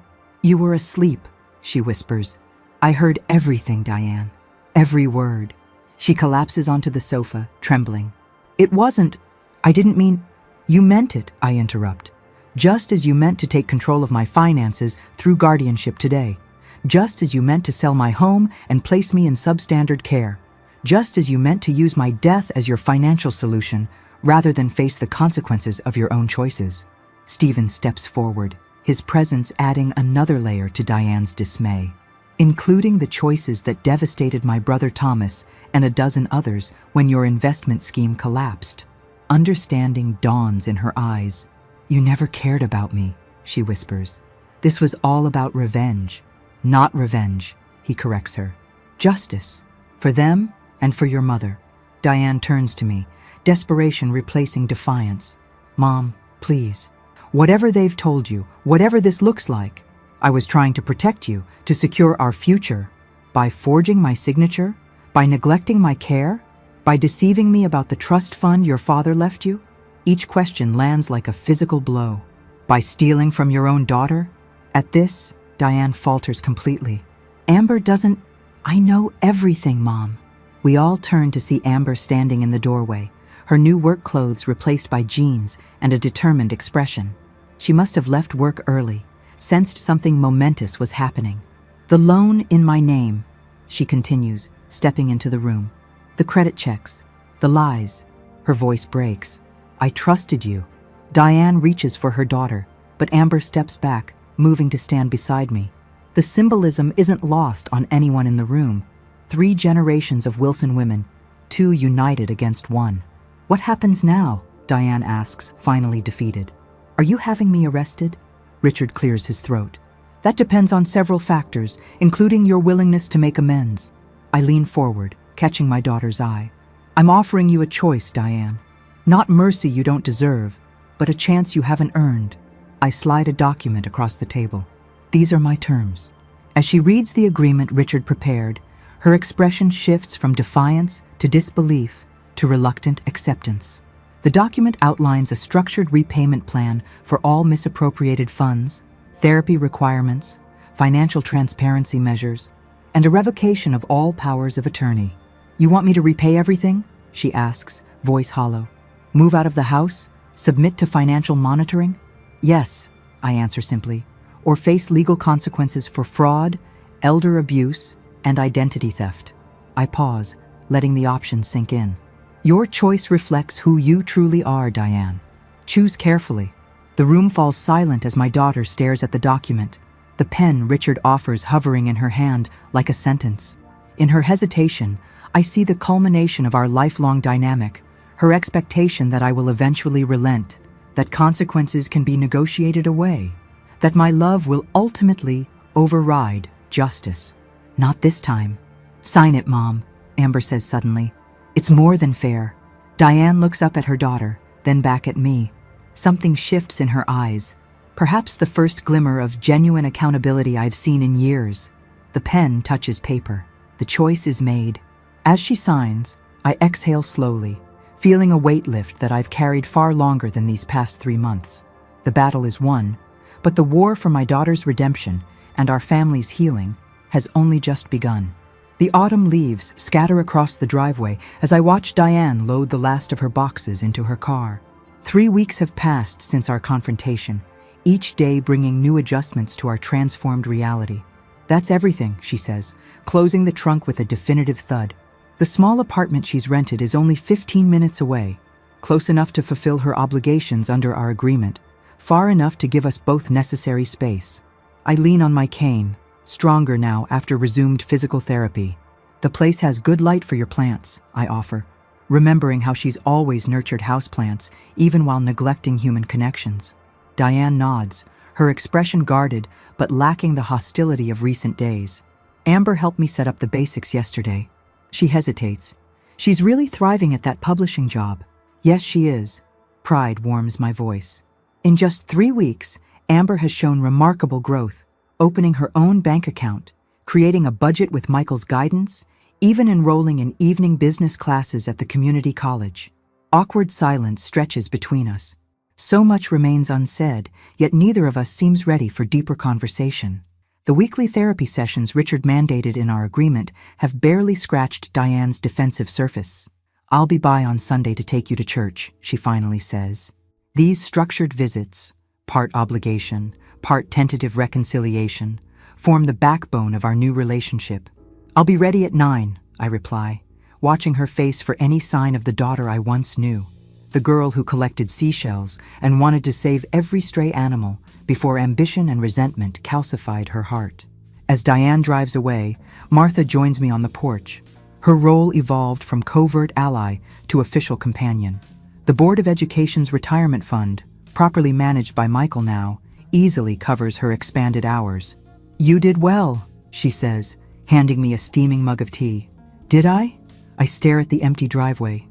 were asleep, she whispers. I heard everything, Diane. Every word. She collapses onto the sofa, trembling. It wasn't. I didn't mean. You meant it, I interrupt. Just as you meant to take control of my finances through guardianship today. Just as you meant to sell my home and place me in substandard care. Just as you meant to use my death as your financial solution, rather than face the consequences of your own choices. Stephen steps forward, his presence adding another layer to Diane's dismay, including the choices that devastated my brother Thomas and a dozen others when your investment scheme collapsed. Understanding dawns in her eyes. You never cared about me, she whispers. This was all about revenge. Not revenge, he corrects her. Justice. For them and for your mother. Diane turns to me, desperation replacing defiance. Mom, please. Whatever they've told you, whatever this looks like, I was trying to protect you, to secure our future. By forging my signature? By neglecting my care? By deceiving me about the trust fund your father left you? Each question lands like a physical blow. By stealing from your own daughter? At this, Diane falters completely. Amber doesn't... I know everything, Mom. We all turn to see Amber standing in the doorway, her new work clothes replaced by jeans and a determined expression. She must have left work early, sensed something momentous was happening. The loan in my name, she continues, stepping into the room. The credit checks, the lies. Her voice breaks. I trusted you. Diane reaches for her daughter, but Amber steps back, moving to stand beside me. The symbolism isn't lost on anyone in the room. 3 generations of Wilson women, 2 united against one. What happens now? Diane asks, finally defeated. Are you having me arrested? Richard clears his throat. That depends on several factors, including your willingness to make amends. I lean forward, catching my daughter's eye. I'm offering you a choice, Diane. Not mercy you don't deserve, but a chance you haven't earned. I slide a document across the table. These are my terms. As she reads the agreement Richard prepared, her expression shifts from defiance to disbelief to reluctant acceptance. The document outlines a structured repayment plan for all misappropriated funds, therapy requirements, financial transparency measures, and a revocation of all powers of attorney. You want me to repay everything? She asks, voice hollow. Move out of the house? Submit to financial monitoring? Yes, I answer simply, or face legal consequences for fraud, elder abuse, and identity theft. I pause, letting the options sink in. Your choice reflects who you truly are, Diane. Choose carefully. The room falls silent as my daughter stares at the document, the pen Richard offers hovering in her hand like a sentence. In her hesitation, I see the culmination of our lifelong dynamic, her expectation that I will eventually relent, that consequences can be negotiated away, that my love will ultimately override justice. Not this time. Sign it, Mom, Amber says suddenly. It's more than fair. Diane looks up at her daughter, then back at me. Something shifts in her eyes, perhaps the first glimmer of genuine accountability I've seen in years. The pen touches paper. The choice is made. As she signs, I exhale slowly, feeling a weight lift that I've carried far longer than these past 3 months. The battle is won, but the war for my daughter's redemption and our family's healing has only just begun. The autumn leaves scatter across the driveway as I watch Diane load the last of her boxes into her car. 3 weeks have passed since our confrontation, each day bringing new adjustments to our transformed reality. That's everything, she says, closing the trunk with a definitive thud. The small apartment she's rented is only 15 minutes away, close enough to fulfill her obligations under our agreement, far enough to give us both necessary space. I lean on my cane, stronger now after resumed physical therapy. The place has good light for your plants, I offer, remembering how she's always nurtured houseplants, even while neglecting human connections. Diane nods, her expression guarded but lacking the hostility of recent days. Amber helped me set up the basics yesterday. She hesitates. She's really thriving at that publishing job. Yes, she is. Pride warms my voice. In just 3 weeks, Amber has shown remarkable growth, opening her own bank account, creating a budget with Michael's guidance, even enrolling in evening business classes at the community college. Awkward silence stretches between us. So much remains unsaid, yet neither of us seems ready for deeper conversation. The weekly therapy sessions Richard mandated in our agreement have barely scratched Diane's defensive surface. I'll be by on Sunday to take you to church, she finally says. These structured visits, part obligation, part tentative reconciliation, form the backbone of our new relationship. I'll be ready at 9, I reply, watching her face for any sign of the daughter I once knew. The girl who collected seashells and wanted to save every stray animal before ambition and resentment calcified her heart. As Diane drives away, Martha joins me on the porch. Her role evolved from covert ally to official companion. The Board of Education's retirement fund, properly managed by Michael now, easily covers her expanded hours. You did well, she says, handing me a steaming mug of tea. Did I? I stare at the empty driveway.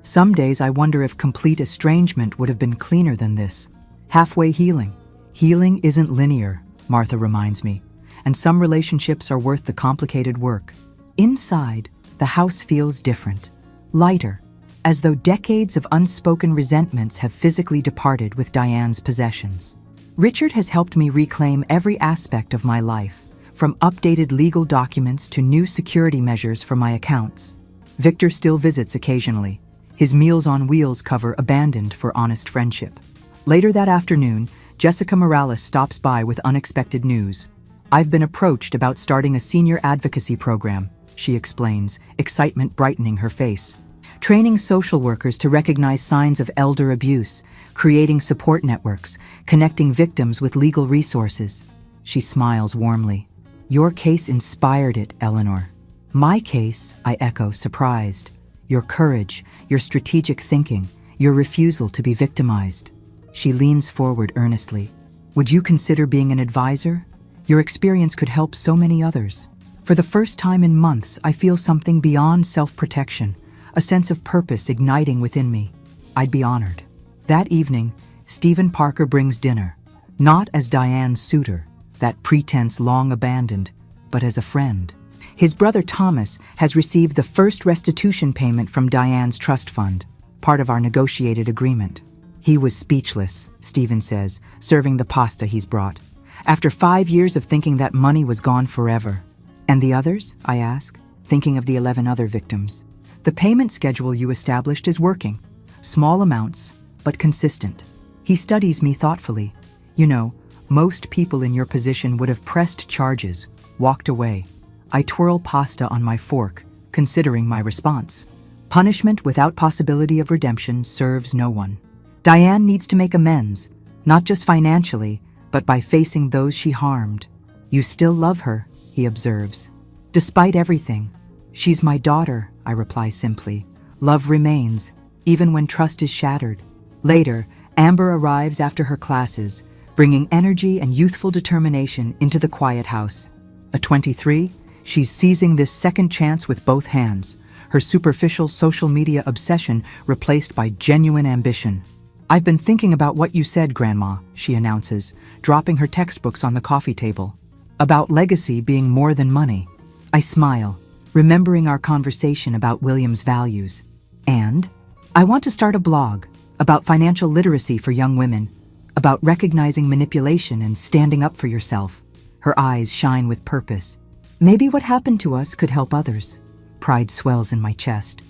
Some days I wonder if complete estrangement would have been cleaner than this. Halfway healing. Healing isn't linear, Martha reminds me, and some relationships are worth the complicated work. Inside, the house feels different, lighter, as though decades of unspoken resentments have physically departed with Diane's possessions. Richard has helped me reclaim every aspect of my life, from updated legal documents to new security measures for my accounts. Victor still visits occasionally. His Meals on Wheels cover abandoned for honest friendship. Later that afternoon, Jessica Morales stops by with unexpected news. I've been approached about starting a senior advocacy program, she explains, excitement brightening her face. Training social workers to recognize signs of elder abuse, creating support networks, connecting victims with legal resources. She smiles warmly. Your case inspired it, Eleanor. My case, I echo, surprised. Your courage, your strategic thinking, your refusal to be victimized. She leans forward earnestly. Would you consider being an advisor? Your experience could help so many others. For the first time in months, I feel something beyond self-protection, a sense of purpose igniting within me. I'd be honored. That evening, Stephen Parker brings dinner, not as Diane's suitor, that pretense long abandoned, but as a friend. His brother Thomas has received the first restitution payment from Diane's trust fund, part of our negotiated agreement. He was speechless, Stephen says, serving the pasta he's brought. After 5 years of thinking that money was gone forever. And the others? I ask, thinking of the 11 other victims. The payment schedule you established is working. Small amounts, but consistent. He studies me thoughtfully. You know, most people in your position would have pressed charges, walked away. I twirl pasta on my fork, considering my response. Punishment without possibility of redemption serves no one. Diane needs to make amends, not just financially, but by facing those she harmed. You still love her, he observes. Despite everything. She's my daughter, I reply simply. Love remains, even when trust is shattered. Later, Amber arrives after her classes, bringing energy and youthful determination into the quiet house. At 23, she's seizing this second chance with both hands, her superficial social media obsession replaced by genuine ambition. "I've been thinking about what you said, Grandma," she announces, dropping her textbooks on the coffee table. "About legacy being more than money." I smile, remembering our conversation about William's values. "And I want to start a blog about financial literacy for young women, about recognizing manipulation and standing up for yourself." Her eyes shine with purpose. "Maybe what happened to us could help others." Pride swells in my chest.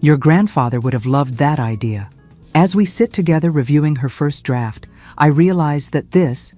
"Your grandfather would have loved that idea." As we sit together reviewing her first draft, I realize that this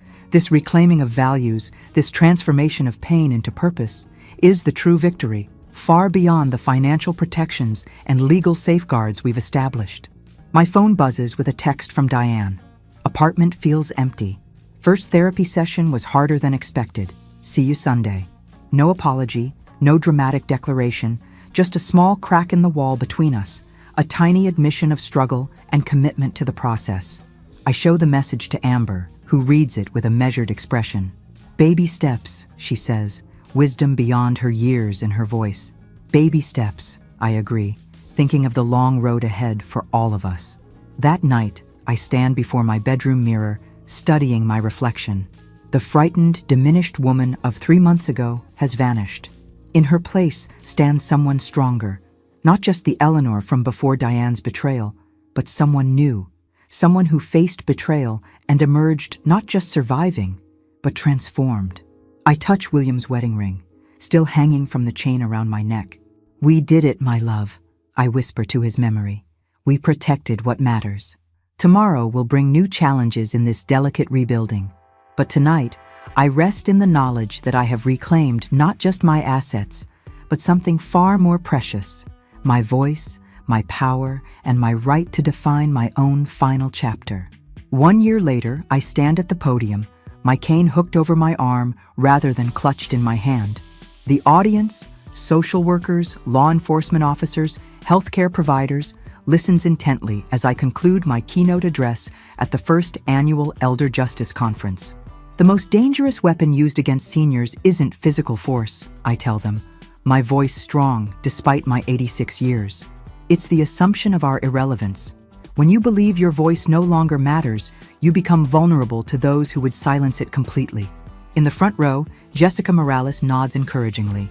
reclaiming of values, this transformation of pain into purpose, is the true victory, far beyond the financial protections and legal safeguards we've established. My phone buzzes with a text from Diane. "Apartment feels empty. First therapy session was harder than expected. See you Sunday." No apology, no dramatic declaration, just a small crack in the wall between us, a tiny admission of struggle and commitment to the process. I show the message to Amber, who reads it with a measured expression. "Baby steps," she says, wisdom beyond her years in her voice. "Baby steps," I agree, thinking of the long road ahead for all of us. That night, I stand before my bedroom mirror, studying my reflection. The frightened, diminished woman of 3 months ago has vanished. In her place stands someone stronger, not just the Eleanor from before Diane's betrayal, but someone new, someone who faced betrayal and emerged not just surviving, but transformed. I touch William's wedding ring, still hanging from the chain around my neck. "We did it, my love," I whisper to his memory. "We protected what matters." Tomorrow will bring new challenges in this delicate rebuilding, but tonight, I rest in the knowledge that I have reclaimed not just my assets, but something far more precious, my voice, my power, and my right to define my own final chapter. 1 year later, I stand at the podium, my cane hooked over my arm rather than clutched in my hand. The audience, social workers, law enforcement officers, healthcare providers, listens intently as I conclude my keynote address at the first annual Elder Justice Conference. "The most dangerous weapon used against seniors isn't physical force," I tell them, my voice strong despite my 86 years. "It's the assumption of our irrelevance. When you believe your voice no longer matters, you become vulnerable to those who would silence it completely." In the front row, Jessica Morales nods encouragingly.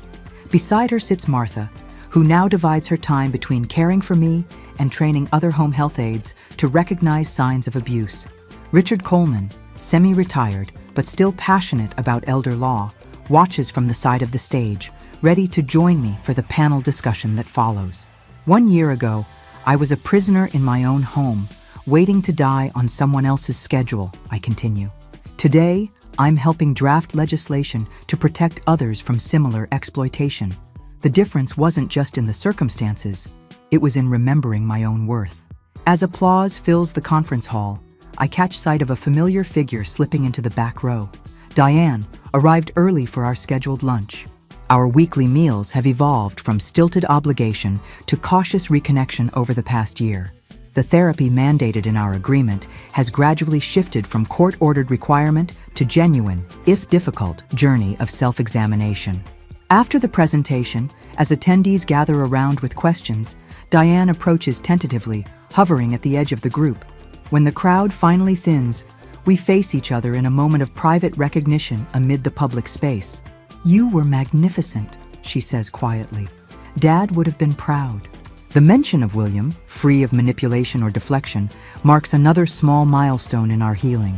Beside her sits Martha, who now divides her time between caring for me and training other home health aides to recognize signs of abuse. Richard Coleman, semi-retired but still passionate about elder law, watches from the side of the stage, ready to join me for the panel discussion that follows. 1 year ago, I was a prisoner in my own home, waiting to die on someone else's schedule, I continue. Today, I'm helping draft legislation to protect others from similar exploitation. The difference wasn't just in the circumstances, it was in remembering my own worth. As applause fills the conference hall, I catch sight of a familiar figure slipping into the back row. Diane arrived early for our scheduled lunch. Our weekly meals have evolved from stilted obligation to cautious reconnection over the past year. The therapy mandated in our agreement has gradually shifted from court-ordered requirement to genuine, if difficult, journey of self-examination. After the presentation, as attendees gather around with questions, Diane approaches tentatively, hovering at the edge of the group. When the crowd finally thins, we face each other in a moment of private recognition amid the public space. "You were magnificent," she says quietly. "Dad would have been proud." The mention of William, free of manipulation or deflection, marks another small milestone in our healing.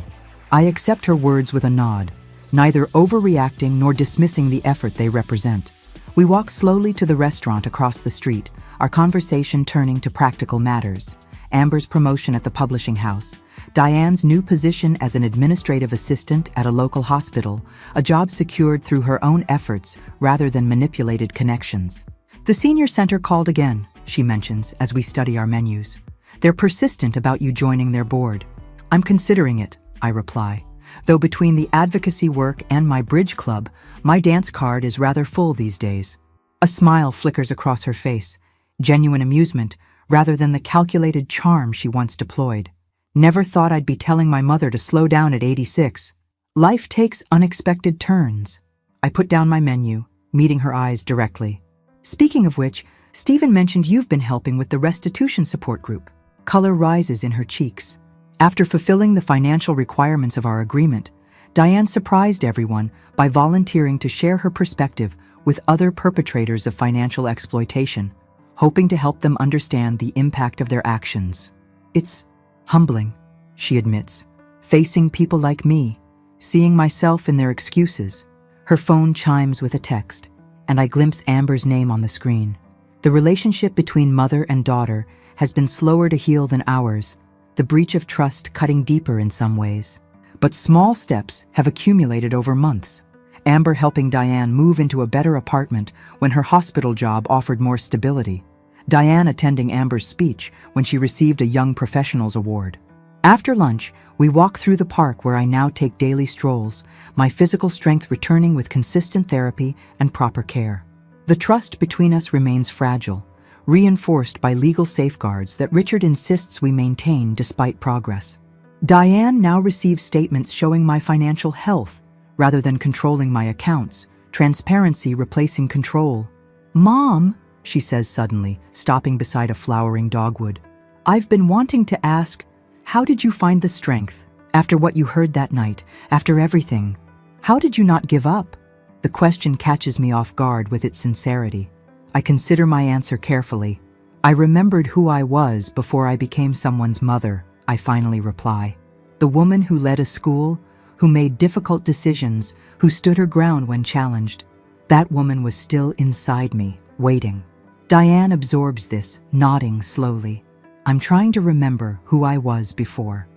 I accept her words with a nod, neither overreacting nor dismissing the effort they represent. We walk slowly to the restaurant across the street, our conversation turning to practical matters. Amber's promotion at the publishing house, Diane's new position as an administrative assistant at a local hospital, a job secured through her own efforts rather than manipulated connections. "The senior center called again," she mentions as we study our menus. "They're persistent about you joining their board." "I'm considering it," I reply. Though between the advocacy work and my bridge club, my dance card is rather full these days. A smile flickers across her face, genuine amusement rather than the calculated charm she once deployed. Never thought I'd be telling my mother to slow down at 86. Life takes unexpected turns. I put down my menu, meeting her eyes directly. Speaking of which, Stephen mentioned you've been helping with the restitution support group. Color rises in her cheeks. After fulfilling the financial requirements of our agreement, Diane surprised everyone by volunteering to share her perspective with other perpetrators of financial exploitation, hoping to help them understand the impact of their actions. It's humbling, she admits, facing people like me, seeing myself in their excuses. Her phone chimes with a text, and I glimpse Amber's name on the screen. The relationship between mother and daughter has been slower to heal than ours, the breach of trust cutting deeper in some ways. But small steps have accumulated over months. Amber helping Diane move into a better apartment when her hospital job offered more stability. Diane attending Amber's speech when she received a Young Professionals Award. After lunch, we walk through the park where I now take daily strolls, my physical strength returning with consistent therapy and proper care. The trust between us remains fragile, reinforced by legal safeguards that Richard insists we maintain despite progress. Diane now receives statements showing my financial health rather than controlling my accounts, transparency replacing control. "Mom," she says suddenly, stopping beside a flowering dogwood, "I've been wanting to ask, how did you find the strength? After what you heard that night, after everything, how did you not give up?" The question catches me off guard with its sincerity. I consider my answer carefully. "I remembered who I was before I became someone's mother," I finally reply. "The woman who led a school, who made difficult decisions, who stood her ground when challenged. That woman was still inside me, waiting." Diane absorbs this, nodding slowly. "I'm trying to remember who I was before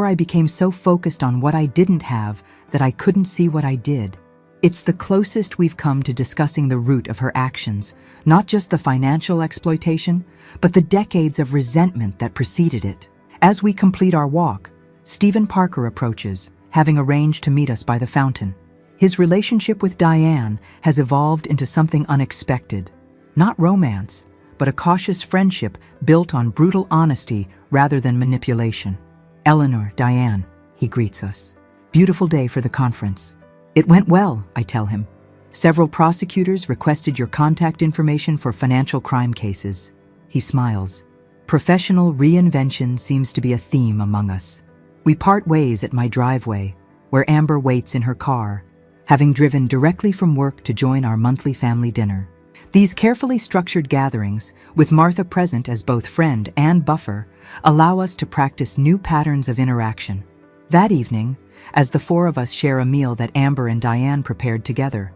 I became so focused on what I didn't have that I couldn't see what I did." It's the closest we've come to discussing the root of her actions, not just the financial exploitation, but the decades of resentment that preceded it. As we complete our walk, Stephen Parker approaches, having arranged to meet us by the fountain. His relationship with Diane has evolved into something unexpected. Not romance, but a cautious friendship built on brutal honesty rather than manipulation. "Eleanor, Diane," he greets us. "Beautiful day for the conference." "It went well," I tell him. "Several prosecutors requested your contact information for financial crime cases." He smiles. Professional reinvention seems to be a theme among us. We part ways at my driveway, where Amber waits in her car, having driven directly from work to join our monthly family dinner. These carefully structured gatherings, with Martha present as both friend and buffer, allow us to practice new patterns of interaction. That evening, as the four of us share a meal that Amber and Diane prepared together,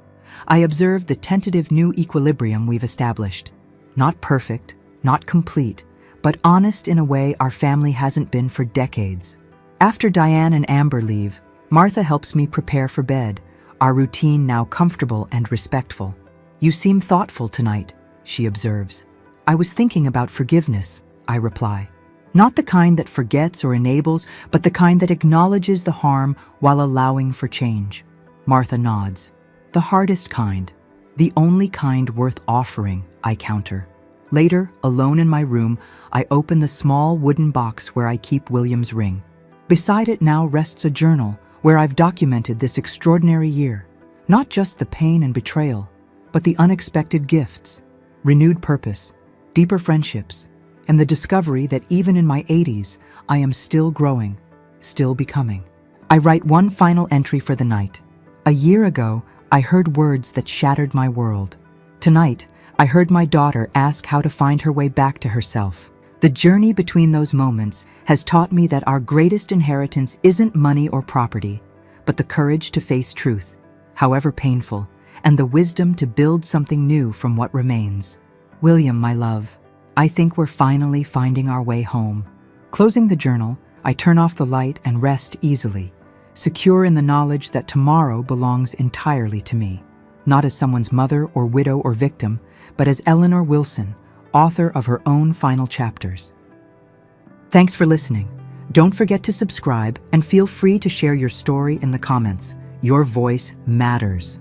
I observe the tentative new equilibrium we've established. Not perfect, not complete, but honest in a way our family hasn't been for decades. After Diane and Amber leave, Martha helps me prepare for bed, our routine now comfortable and respectful. "You seem thoughtful tonight," she observes. "I was thinking about forgiveness," I reply. "Not the kind that forgets or enables, but the kind that acknowledges the harm while allowing for change." Martha nods. "The hardest kind. The only kind worth offering," I counter. Later, alone in my room, I open the small wooden box where I keep William's ring. Beside it now rests a journal where I've documented this extraordinary year. Not just the pain and betrayal, but the unexpected gifts, renewed purpose, deeper friendships, and the discovery that even in my 80s, I am still growing, still becoming. I write one final entry for the night. "A year ago, I heard words that shattered my world. Tonight, I heard my daughter ask how to find her way back to herself. The journey between those moments has taught me that our greatest inheritance isn't money or property, but the courage to face truth, however painful, and the wisdom to build something new from what remains. William, my love, I think we're finally finding our way home." Closing the journal, I turn off the light and rest easily, secure in the knowledge that tomorrow belongs entirely to me, not as someone's mother or widow or victim, but as Eleanor Wilson, author of her own final chapters. Thanks for listening. Don't forget to subscribe and feel free to share your story in the comments. Your voice matters.